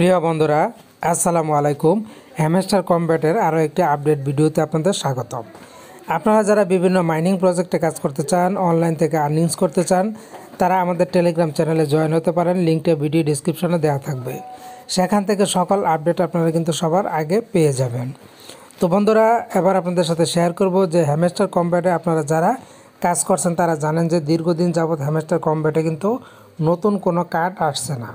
প্রিয় বন্ধুরা, আসসালামু আলাইকুম। হ্যামস্টার কম্ব্যাটের আরও একটি আপডেট ভিডিওতে আপনাদের স্বাগতম। আপনারা যারা বিভিন্ন মাইনিং প্রজেক্টে কাজ করতে চান, অনলাইন থেকে আর্নিংস করতে চান, তারা আমাদের টেলিগ্রাম চ্যানেলে জয়েন হতে পারেন। লিঙ্কটা ভিডিও ডিসক্রিপশনে দেওয়া থাকবে। সেখান থেকে সকল আপডেট আপনারা কিন্তু সবার আগে পেয়ে যাবেন। তো বন্ধুরা, এবার আপনাদের সাথে শেয়ার করব যে হ্যামস্টার কম্ব্যাটে আপনারা যারা কাজ করছেন তারা জানেন যে দীর্ঘদিন যাবৎ হ্যামস্টার কম্ব্যাটে কিন্তু নতুন কোনো কার্ড আসছে না।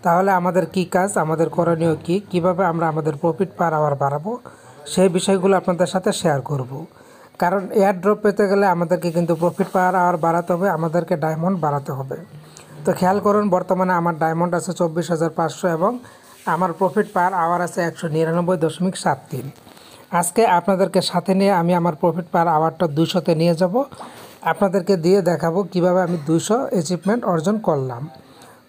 তাহলে আমাদের কি কাজ, আমাদের করণীয় কি, কিভাবে আমরা আমাদের প্রফিট পার আওয়ার বাড়াবো, সেই বিষয়গুলো আপনাদের সাথে শেয়ার করব। কারণ এয়ার ড্রপ পেতে গেলে আমাদেরকে কিন্তু প্রফিট পার আওয়ার বাড়াতে হবে, আমাদেরকে ডায়মন্ড বাড়াতে হবে। তো খেয়াল করুন, বর্তমানে আমার ডায়মন্ড আছে 24,500 এবং আমার প্রফিট পার আওয়ার আছে 199.73। আজকে আপনাদেরকে সাথে নিয়ে আমি আমার প্রফিট পার আওয়ারটা 200-তে নিয়ে যাব। আপনাদেরকে দিয়ে দেখাবো কিভাবে আমি 200 অ্যাচিভমেন্ট অর্জন করলাম।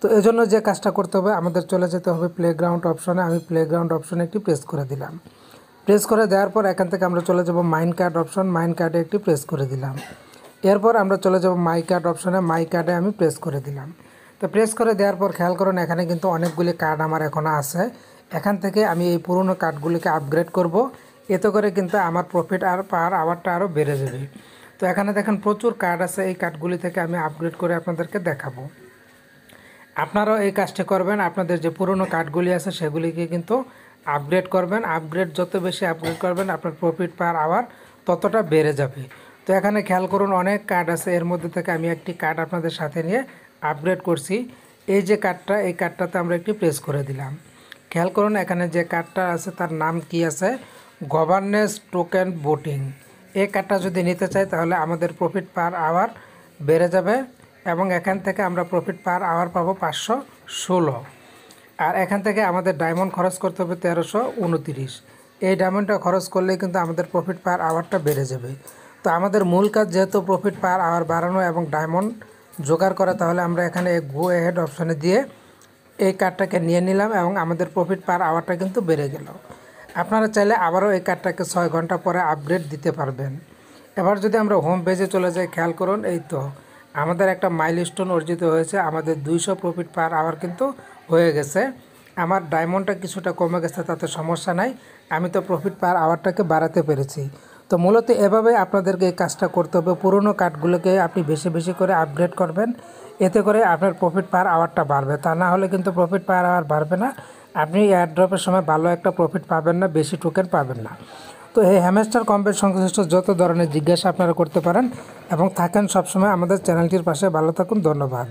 তো এজন্য যে কাজটা করতে হবে, আমাদের চলে যেতে হবে প্লেগ্রাউন্ড অপশনে। আমি প্লেগ্রাউন্ড অপশনে একটি প্রেস করে দিলাম। প্রেস করে দেওয়ার পর এখান থেকে আমরা চলে যাব মাইন কার্ড অপশন। মাইন কার্ডে একটি প্রেস করে দিলাম। এরপর আমরা চলে যাব মাই কার্ড অপশনে। মাই কার্ডে আমি প্রেস করে দিলাম। তো প্রেস করে দেওয়ার পর খেয়াল করুন, এখানে কিন্তু অনেকগুলি কার্ড আমার এখনও আছে। এখান থেকে আমি এই পুরনো কার্ডগুলিকে আপগ্রেড করব। এতে করে কিন্তু আমার প্রফিট আর পার আওয়ারটা আরও বেড়ে যাবে। তো এখানে দেখেন প্রচুর কার্ড আছে, এই কার্ডগুলি থেকে আমি আপগ্রেড করে আপনাদেরকে দেখাবো। আপনারাও এই কাজটি করবেন। আপনাদের যে পুরনো কার্ডগুলি আছে সেগুলিকে কিন্তু আপগ্রেড করবেন। আপগ্রেড যত বেশি আপগ্রেড করবেন, আপনার প্রফিট পার আওয়ার ততটা বেড়ে যাবে। তো এখানে খেয়াল করুন, অনেক কার্ড আছে, এর মধ্যে থেকে আমি একটি কার্ড আপনাদের সাথে নিয়ে আপগ্রেড করছি। এই যে কার্ডটা, এই কার্ডটাতে আমরা একটি প্রেস করে দিলাম। খেয়াল করুন, এখানে যে কার্ডটা আছে তার নাম কি আছে, গভর্নেন্স টোকেন ভোটিং। এই কার্ডটা যদি নিতে চাই তাহলে আমাদের প্রফিট পার আওয়ার বেড়ে যাবে এবং এখান থেকে আমরা প্রফিট পার আওয়ার পাবো 516। আর এখান থেকে আমাদের ডায়মন্ড খরচ করতে হবে 1329। এই ডায়মন্ডটা খরচ করলেই কিন্তু আমাদের প্রফিট পার আওয়ারটা বেড়ে যাবে। তো আমাদের মূল কাজ যেহেতু প্রফিট পার আওয়ার বাড়ানো এবং ডায়মন্ড জোগাড় করা, তাহলে আমরা এখানে গো অ্যাহেড অপশানে দিয়ে এই কার্ডটাকে নিয়ে নিলাম এবং আমাদের প্রফিট পার আওয়ারটা কিন্তু বেড়ে গেল। আপনারা চাইলে আবারও এই কার্ডটাকে 6 ঘন্টা পরে আপগ্রেড দিতে পারবেন। এবার যদি আমরা হোম পেজে চলে যাই, খেয়াল করুন, এই তো আমাদের একটা মাইলস্টোন অর্জিত হয়েছে। আমাদের 200 প্রফিট পার আওয়ার কিন্তু হয়ে গেছে। আমার ডায়মন্ডটা কিছুটা কমে গেছে, তাতে সমস্যা নাই। আমি তো প্রফিট পার আওয়ারটাকে বাড়াতে পেরেছি। তো মূলত এভাবে আপনাদেরকে এই কাজটা করতে হবে। পুরনো কার্ডগুলোকে আপনি বেশি বেশি করে আপগ্রেড করবেন, এতে করে আপনার প্রফিট পার আওয়ারটা বাড়বে। তা না হলে কিন্তু প্রফিট পার আওয়ার বাড়বে না। আপনি এয়ারড্রপের সময় ভালো একটা প্রফিট পাবেন না, বেশি টোকেন পাবেন না। তো এই হ্যামস্টার কম্ব্যাট সংশ্লিষ্ট যত ধরনের জিজ্ঞাসা আপনারা করতে পারেন এবং থাকেন সবসময় আমাদের চ্যানেলটির পাশে। ভালো থাকুন, ধন্যবাদ।